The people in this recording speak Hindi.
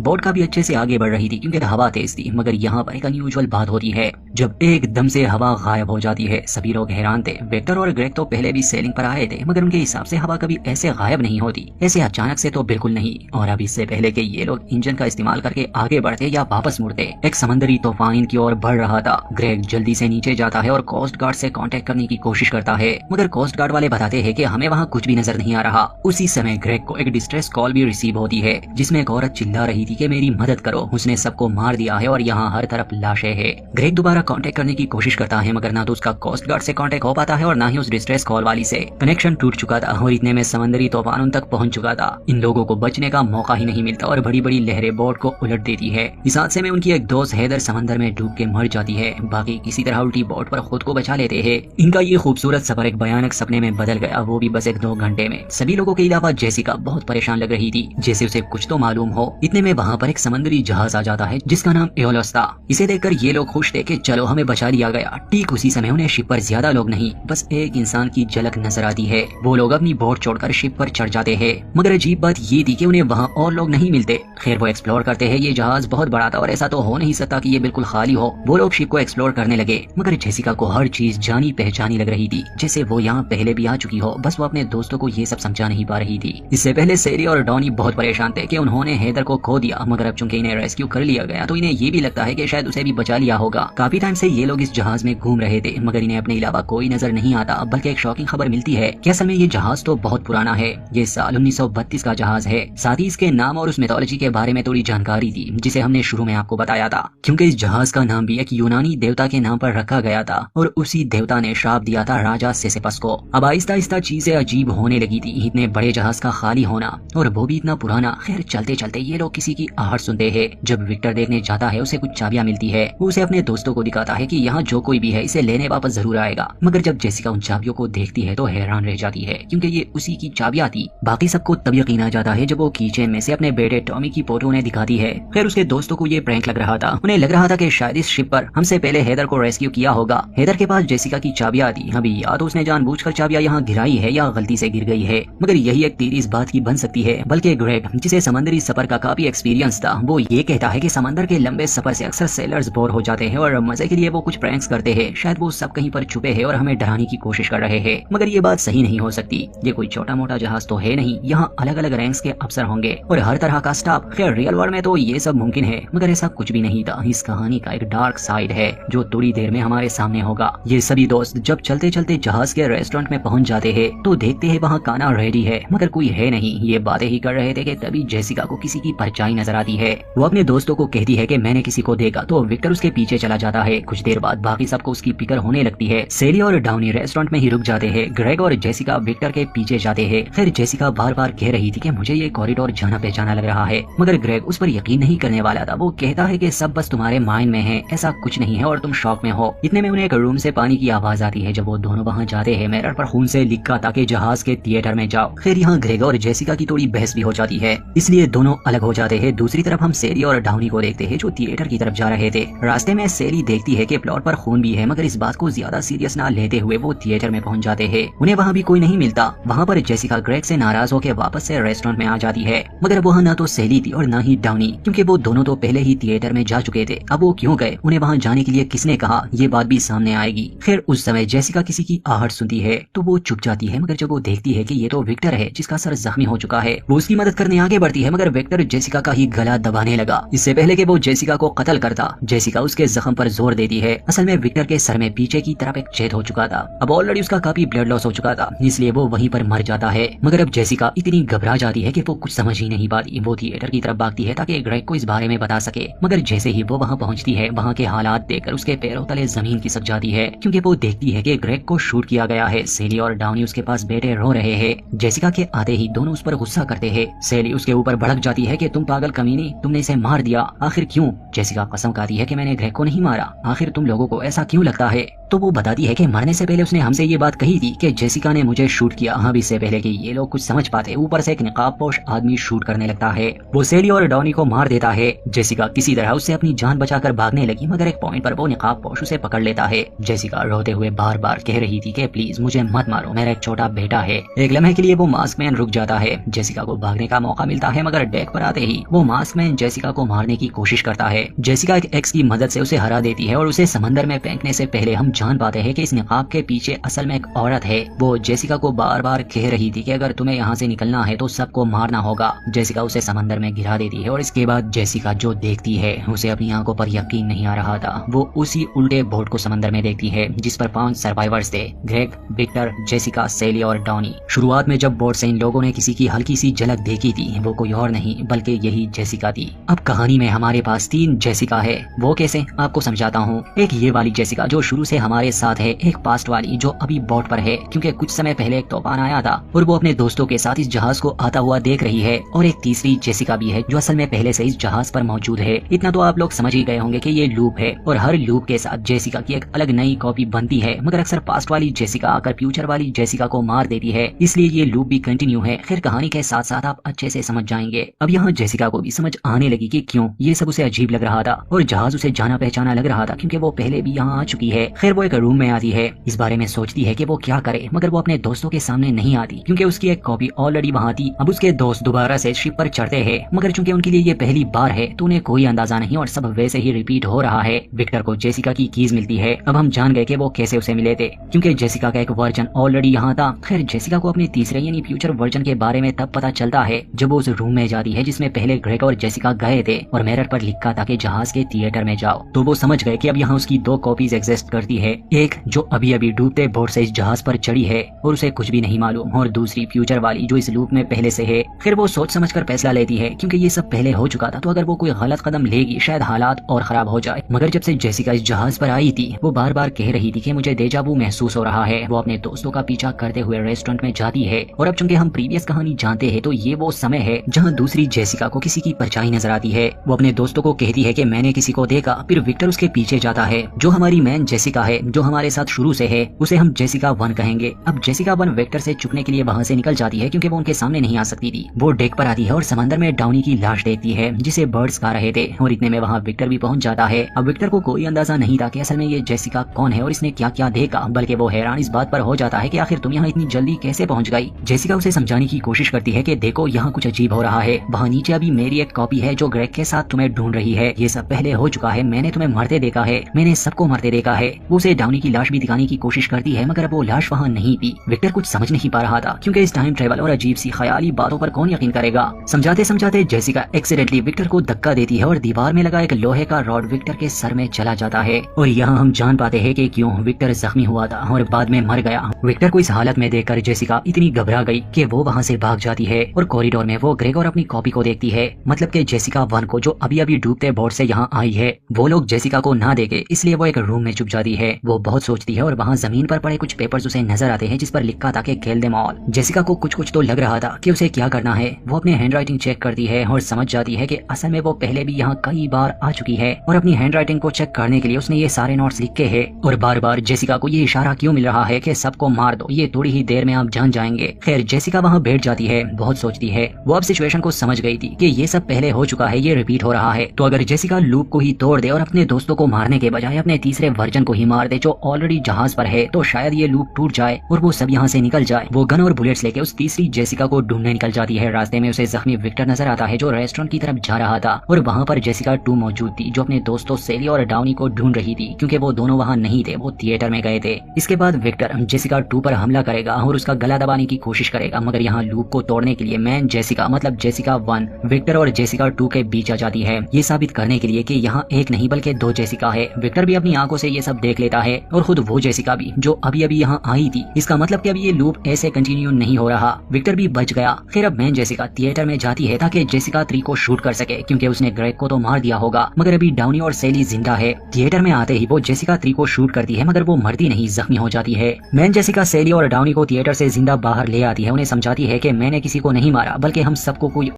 बोट काफी अच्छे से आगे बढ़ रही थी क्योंकि हवा तेज थी, मगर यहाँ पर एक अनयूजुअल बात होती है जब एकदम से हवा गायब हो जाती है। सभी लोग हैरान थे। विक्टर और ग्रेग तो पहले भी सेलिंग पर आए थे, मगर उनके हिसाब से हवा कभी ऐसे गायब नहीं होती, ऐसे अचानक से तो बिल्कुल नहीं। और अब इससे पहले कि ये लोग इंजन का इस्तेमाल करके आगे बढ़ते या वापस मुड़ते, एक समंदरी तूफान इनकी ओर बढ़ रहा था। ग्रेग जल्दी से नीचे जाता है और कोस्ट गार्ड से कांटेक्ट करने की कोशिश करता है, मगर कोस्ट गार्ड वाले बताते हैं कि हमें वहाँ कुछ भी नजर नहीं आ रहा। उसी समय ग्रेग को एक डिस्ट्रेस कॉल भी रिसीव होती है, जिसमें एक औरत चिल्ला रही थी कि मेरी मदद करो, उसने सबको मार दिया है और यहाँ हर तरफ लाशें हैं। ग्रेग दोबारा कांटेक्ट करने की कोशिश करता है, मगर ना तो उसका कोस्ट गार्ड से कांटेक्ट हो पाता है और ना ही उस डिस्ट्रेस कॉल वाली से। कनेक्शन टूट चुका था और इतने में समंदरी तूफान उन तक पहुंच चुका था। इन लोगों को बचने का मौका ही नहीं मिलता और बड़ी बड़ी लहरें बोट को उलट देती है। इस हादसे में उनकी एक दोस्त हैदर समंदर में डूब के मर जाती है। बाकी किसी तरह उल्टी बोट पर खुद को बचा लेते हैं। इनका ये खूबसूरत सफर एक भयानक सपने में बदल गया, वो भी बस एक 2 घंटे में। सभी लोगों के अलावा जेसिका बहुत परेशान लग रही थी, जैसे उसे कुछ तो मालूम हो। इतने में वहाँ पर एक समंदरी जहाज आ जाता है जिसका नाम एओलस था। इसे देखकर ये लोग खुश थे कि चलो हमें बचा लिया गया। ठीक उसी समय उन्हें शिप पर ज्यादा लोग नहीं, बस एक इंसान की झलक नजर आती है। वो लोग अपनी बोट छोड़कर शिप पर चढ़ जाते हैं, मगर अजीब बात ये थी कि उन्हें वहाँ और लोग नहीं मिलते। खैर वो एक्सप्लोर करते हैं। ये जहाज बहुत बड़ा था और ऐसा तो हो नहीं सकता कि ये बिल्कुल खाली हो। वो लोग शिप को एक्सप्लोर करने लगे, मगर जेसिका को हर चीज जानी पहचानी लग रही थी, जैसे वो यहाँ पहले भी आ चुकी हो। बस वो अपने दोस्तों को ये सब समझा नहीं पा रही थी। इससे पहले सेली और डॉनी बहुत परेशान थे कि उन्होंने हैदर को खो दिया, मगर अब चूंकि इन्हें रेस्क्यू कर लिया गया तो इन्हें ये भी लगता है कि शायद उसे भी बचा लिया होगा। काफी टाइम से ये लोग इस जहाज में घूम रहे थे, मगर इन्हें अपने अलावा कोई नजर नहीं आता। बल्कि एक शॉकिंग खबर मिलती है कि असल में ये जहाज तो बहुत पुराना है। ये साल 1932 का जहाज है। साथ ही इसके नाम और उस मिथोलॉजी के बारे में थोड़ी जानकारी थी, जिसे हमने शुरू में आपको बताया था, क्योंकि इस जहाज का नाम भी एक यूनानी देवता के नाम पर रखा गया था और उसी देवता ने श्राप दिया था राजा सिसिपस को। अब आहिस्ता आहिस्ता चीजें अजीब होने लगी थी। इतने बड़े जहाज का खाली होना और वो भी इतना पुराना। खैर चलते चलते ये लोग किसी की आहट सुनते हैं। जब विक्टर देखने जाता है उसे कुछ चाबियां मिलती है। वो उसे अपने दोस्तों को दिखाता है कि यहाँ जो कोई भी है इसे लेने वापस जरूर आएगा। मगर जब जेसिका उन चाबियों को देखती है तो हैरान रह जाती है, क्योंकि ये उसी की चाबियां थी। बाकी सबको तब यकीन आ जाता है जब वो कीचेन में से अपने बेटे टॉमी की फोटो उन्हें दिखाती है। खैर उसके दोस्तों को ये प्रैंक लग रहा था। उन्हें लग रहा था कि शायद इस शिप पर हमसे पहले हैदर को रेस्क्यू किया होगा। हैदर के पास जेसिका की चाबियां थी। अभी या तो उसने जानबूझकर चाबियां यहाँ गिराई है या गलती से गिर गई है, मगर यही एक थ्योरी इस बात की बन सकती है। बल्कि ग्रेग, जिसे समंदरी सफर का काफी एक्सपीरियंस था, वो ये कहता है कि समंदर के लंबे सफर से अक्सर सेलर्स बोर हो जाते हैं और मजे के लिए वो कुछ प्रैंक्स करते हैं। शायद वो सब कहीं पर छुपे हैं और हमें डराने की कोशिश कर रहे हैं, मगर ये बात सही नहीं हो सकती। ये कोई छोटा मोटा जहाज तो है नहीं। यहाँ अलग अलग रैंक्स के अफसर होंगे और हर तरह का स्टाफ। खैर रियल वर्ल्ड में तो ये सब मुमकिन है, मगर ऐसा कुछ भी नहीं था। इस कहानी का एक डार्क साइड है जो थोड़ी देर में हमारे सामने होगा। ये सभी दोस्त जब चलते चलते जहाज के रेस्टोरेंट में पहुंच जाते हैं तो देखते हैं वहाँ खाना रेडी है, मगर कोई है नहीं। ये बातें ही कर रहे थे कि तभी जेसिका को किसी की परछाई नजर आती है। वो अपने दोस्तों को कहती है कि मैंने किसी को देखा, तो विक्टर उसके पीछे चला जाता है। कुछ देर बाद बाकी सबको उसकी फिक्र होने लगती है। सेली और डाउनी रेस्टोरेंट में ही रुक जाते हैं। ग्रेग और जेसिका विक्टर के पीछे जाते हैं। फिर जेसिका बार बार कह रही थी कि मुझे ये कॉरिडोर जाना पहचाना लग रहा है, मगर ग्रेग उस पर यकीन नहीं करने वाला था। वो कहता है कि सब बस तुम्हारे माइंड में है, ऐसा कुछ नहीं है और तुम शॉक में हो। इतने में उन्हें एक रूम से पानी की आवाज आती है। जब वो दोनों वहाँ जाते हैं, मिरर पर खून से लिखा था कि जहाज के थिएटर में जाओ। फिर यहाँ ग्रेग और जेसिका की थोड़ी बहस भी हो जाती है, इसलिए दोनों अलग हो जाते हैं। दूसरी तरफ हम सेली और डाउनी को देखते हैं जो थिएटर की तरफ जा रहे थे। रास्ते में सेली देखती है कि प्लॉट पर खून भी है, मगर इस बात को ज्यादा सीरियस ना लेते हुए वो थिएटर में पहुंच जाते हैं। उन्हें वहाँ भी कोई नहीं मिलता। वहाँ पर जेसिका ग्रेग से नाराज होकर वापस से रेस्टोरेंट में आ जाती है, मगर वहाँ ना तो सेली थी और ना ही डाउनी, क्योंकि वो दोनों तो पहले ही थिएटर में जा चुके थे। अब वो क्यों गए, उन्हें वहाँ जाने के लिए किसने कहा, ये बात भी सामने आएगी। फिर उस समय जेसिका किसी की आहट सुनती है तो वो चुप जाती है, मगर जब वो देखती है कि ये तो विक्टर है जिसका सर जख्मी हो चुका है, वो उसकी मदद करने आगे बढ़ती है, मगर विक्टर जेसिका का ही गला दबाने लगा। इससे पहले कि वो जेसिका को कत्ल करता, जेसिका उसके जख्म पर जोर देती है। असल में विक्टर के सर में पीछे की तरफ एक छेद हो चुका था। अब ऑलरेडी उसका काफी ब्लड लॉस हो चुका था, इसलिए वो वहीं पर मर जाता है। मगर अब जेसिका इतनी घबरा जाती है कि वो कुछ समझ ही नहीं पाती। वो थिएटर की तरफ भागती है ताकि ग्रेग को इस बारे में बता सके, मगर जैसे ही वो वहाँ पहुँचती है, वहाँ के हालात देखकर उसके पैरों तले जमीन खिसक जाती है, क्योंकि वो देखती है कि ग्रेग को शूट किया गया है। सेली और डाउनी उसके पास बैठे रो रहे हैं। जेसिका के आते ही दोनों उस पर गुस्सा करते हैं। सेली उसके ऊपर भड़क जाती है कि तुम पागल कमीनी, तुमने इसे मार दिया, आखिर क्यों? जेसिका कसम खाती है कि मैंने ग्रेग को नहीं मारा, आखिर तुम लोगों को ऐसा क्यों लगता है? तो वो बताती है कि मरने से पहले उसने हमसे ये बात कही थी कि जेसिका ने मुझे शूट किया। हाँ, इससे पहले कि ये लोग कुछ समझ पाते, ऊपर से एक निकाबपोश आदमी शूट करने लगता है। वो सेली और डाउनी को मार देता है। जेसिका किसी तरह उससे अपनी जान बचाकर भागने लगी, मगर एक पॉइंट पर वो निकाबपोश उसे पकड़ लेता है। जेसिका रोते हुए बार बार कह रही थी कि प्लीज मुझे मत मारो, मेरा एक छोटा बेटा है। एक लम्हे के लिए वो मास्क मैन रुक जाता है। जेसिका को भागने का मौका मिलता है, मगर डेक पर आते ही ही वो मास्क मैन जेसिका को मारने की कोशिश करता है। जेसिका एक एक्स की मदद से उसे हरा देती है और उसे समंदर में फेंकने से पहले हम जान पाते हैं कि इस निकाब के पीछे असल में एक औरत है। वो जेसिका को बार बार कह रही थी कि अगर तुम्हें यहाँ से निकलना है तो सबको मारना होगा। जेसिका उसे समंदर में गिरा देती है और इसके बाद जेसिका जो देखती है उसे अपनी आंखों पर यकीन नहीं आ रहा था। वो उसी उल्टे बोट को समंदर में देखती है जिस पर 5 सर्वाइवर्स थे, ग्रेग, विक्टर, जेसिका, सेली और डॉनी। शुरुआत में जब बोट से इन लोगों ने किसी की हल्की सी झलक देखी थी वो कोई और नहीं बल्कि यही जेसिका थी। अब कहानी में हमारे पास 3 जेसिका है। वो कैसे, आपको समझाता हूँ। एक ये वाली जेसिका जो शुरू से हमारे साथ है, एक पास्ट वाली जो अभी बोट पर है क्योंकि कुछ समय पहले एक तूफान आया था और वो अपने दोस्तों के साथ इस जहाज को आता हुआ देख रही है, और एक तीसरी जेसिका भी है जो असल में पहले से इस जहाज पर मौजूद है। इतना तो आप लोग समझ ही गए होंगे कि ये लूप है और हर लूप के साथ जेसिका की एक अलग नई कॉपी बनती है, मगर अक्सर पास्ट वाली जेसिका आकर फ्यूचर वाली जेसिका को मार देती है, इसलिए ये लूप भी कंटिन्यू है। खैर कहानी के साथ साथ आप अच्छे से समझ जाएंगे। अब यहाँ जेसिका को भी समझ आने लगी कि क्यों ये सब उसे अजीब लग रहा था और जहाज उसे जाना पहचाना लग रहा था क्योंकि वो पहले भी यहाँ आ चुकी है। खैर वो एक रूम में आती है, इस बारे में सोचती है कि वो क्या करे, मगर वो अपने दोस्तों के सामने नहीं आती क्योंकि उसकी एक कॉपी ऑलरेडी वहाँ थी। अब उसके दोस्त दोबारा से शिप पर चढ़ते हैं, मगर चूंकि उनके लिए ये पहली बार है तो उन्हें कोई अंदाजा नहीं और सब वैसे ही रिपीट हो रहा है। विक्टर को जेसिका की कीज मिलती है। अब हम जान गए कि वो कैसे उसे मिले थे, क्योंकि जेसिका का एक वर्जन ऑलरेडी यहाँ था। खैर जेसिका को अपने तीसरे यानी फ्यूचर वर्जन के बारे में तब पता चलता है जब वो उस रूम में जाती है जिसमें पहले ग्रेग और जेसिका गए थे और मिरर पर लिखा था कि जहाज के थिएटर में जाओ। तो वो समझ गए कि अब यहाँ उसकी 2 कॉपीज एग्जिस्ट करती है, एक जो अभी अभी डूबते बोट से इस जहाज पर चढ़ी है और उसे कुछ भी नहीं मालूम, और दूसरी फ्यूचर वाली जो इस लूप में पहले से है। फिर वो सोच समझ कर फैसला लेती है क्योंकि ये सब पहले हो चुका था, तो अगर वो कोई गलत कदम लेगी शायद हालात और खराब हो जाए। मगर जब से जेसिका इस जहाज पर आई थी वो बार बार कह रही थी कि मुझे डेजावू महसूस हो रहा है। वो अपने दोस्तों का पीछा करते हुए रेस्टोरेंट में जाती है और अब चूंकि हम प्रीवियस कहानी जानते हैं तो ये वो समय है जहाँ दूसरी जेसिका को किसी की परछाई नजर आती है। वो अपने दोस्तों को कहती है कि मैंने किसी को देखा। फिर विक्टर उसके पीछे जाता है। जो हमारी मैन जेसिका है जो हमारे साथ शुरू से है उसे हम जेसिका 1 कहेंगे। अब जेसिका 1 विक्टर से छुपने के लिए वहाँ से निकल जाती है क्योंकि वो उनके सामने नहीं आ सकती थी। वो डेक पर आती है और समंदर में डाउनी की लाश देखती है जिसे बर्ड्स खा रहे थे, और इतने में वहाँ विक्टर भी पहुंच जाता है। अब विक्टर को कोई अंदाजा नहीं था कि असल में ये जेसिका कौन है और इसने क्या क्या देखा, बल्कि वो हैरान इस बात पर हो जाता है कि आखिर तुम यहाँ इतनी जल्दी कैसे पहुँच गई। जेसिका उसे समझाने की कोशिश करती है कि देखो यहाँ कुछ अजीब हो रहा है, वहाँ नीचे अभी मेरी एक कॉपी है जो ग्रेग के साथ तुम्हें ढूंढ रही है। ये सब पहले हो चुका है, मैंने तुम्हें मरते देखा है, मैंने सबको मरते देखा है। वो उसे डाउनी की लाश भी दिखाने की कोशिश करती है मगर वो लाश वहाँ नहीं थी। विक्टर कुछ समझ नहीं पा रहा था क्योंकि इस टाइम ट्रेवल और अजीब सी ख्याली बातों पर कौन यकीन करेगा। समझाते समझाते जेसिका एक्सीडेंटली विक्टर को धक्का देती है और दीवार में लगा एक लोहे का रॉड विक्टर के सर में चला जाता है, और यहाँ हम जान पाते हैं कि क्यों विक्टर जख्मी हुआ था और बाद में मर गया। विक्टर को इस हालत में देखकर जेसिका इतनी घबरा गई कि वो वहाँ से भाग जाती है और कॉरिडोर में वो ग्रेग और अपनी कॉपी को देखती है, मतलब कि जेसिका 1 को जो अभी अभी डूबते बोट से यहाँ आई है। वो लोग जेसिका को ना देखे इसलिए वो एक रूम में छुप जाती है। वो बहुत सोचती है और वहाँ जमीन पर पड़े कुछ पेपर्स उसे नजर आते हैं जिस पर लिखा था कि खेल दे मॉल। जेसिका को कुछ तो लग रहा था कि उसे क्या करना है। वो अपने हैंडराइटिंग चेक करती है और समझ जाती है कि असल में वो पहले भी यहाँ कई बार आ चुकी है और अपनी हैंडराइटिंग को चेक करने के लिए उसने ये सारे नोट्स लिखे हैं, और बार बार जेसिका को ये इशारा क्यों मिल रहा है कि सबको मार दो, ये थोड़ी ही देर में आप जान जाएंगे। खैर जेसिका वहाँ बैठ जाती है, बहुत सोचती है। वो अब सिचुएशन को समझ गई थी कि ये सब पहले हो चुका है, ये रिपीट हो रहा है। तो अगर जेसिका लूप को ही तोड़ दे और अपने दोस्तों को मारने के बजाय अपने तीसरे वर्जन को ही मार दे जो ऑलरेडी जहाज पर है, तो शायद ये लूप टूट जाए और वो सब यहाँ से निकल जाए। वो गन और बुलेट्स लेके उस तीसरी जेसिका को ढूंढने निकल जाती है। रास्ते में उसे जख्मी विक्टर नजर आता है जो रेस्टोरेंट की तरफ जा रहा था, और वहाँ पर जेसिका 2 मौजूद थी जो अपने दोस्तों सेली और डाउनी को ढूंढ रही थी क्योंकि वो दोनों वहाँ नहीं थे, वो थिएटर में गए थे। इसके बाद विक्टर जेसिका 2 पर हमला करेगा और उसका गला दबाने की कोशिश करेगा, मगर यहाँ लूप को तोड़ने के लिए मैन जेसिका मतलब जेसिका 1 विक्टर और जेसिका 2 के बीच आ जाती है, ये साबित करने के लिए कि यहाँ एक नहीं बल्कि 2 जेसिका है। विक्टर भी अपनी आंखों से ये सब देख लेता है और खुद वो जेसिका भी जो अभी अभी यहाँ आई थी। इसका मतलब कि अब ये लूप ऐसे कंटिन्यू नहीं हो रहा। विक्टर भी बच गया। फिर अब मैन जेसिका थिएटर में जाती है ताकि जेसिका 3 को शूट कर सके क्योंकि उसने ग्रेग को तो मार दिया होगा, मगर अभी डाउनी और सेली जिंदा है। थिएटर में आते ही वो जेसिका 3 को शूट करती है मगर वो मरती नहीं, जख्मी हो जाती है। मैन जेसिका सेली और डाउनी को थिएटर से जिंदा बाहर ले आती है, उन्हें समझाती है कि मैंने किसी को नहीं मारा बल्कि हम सबको कोई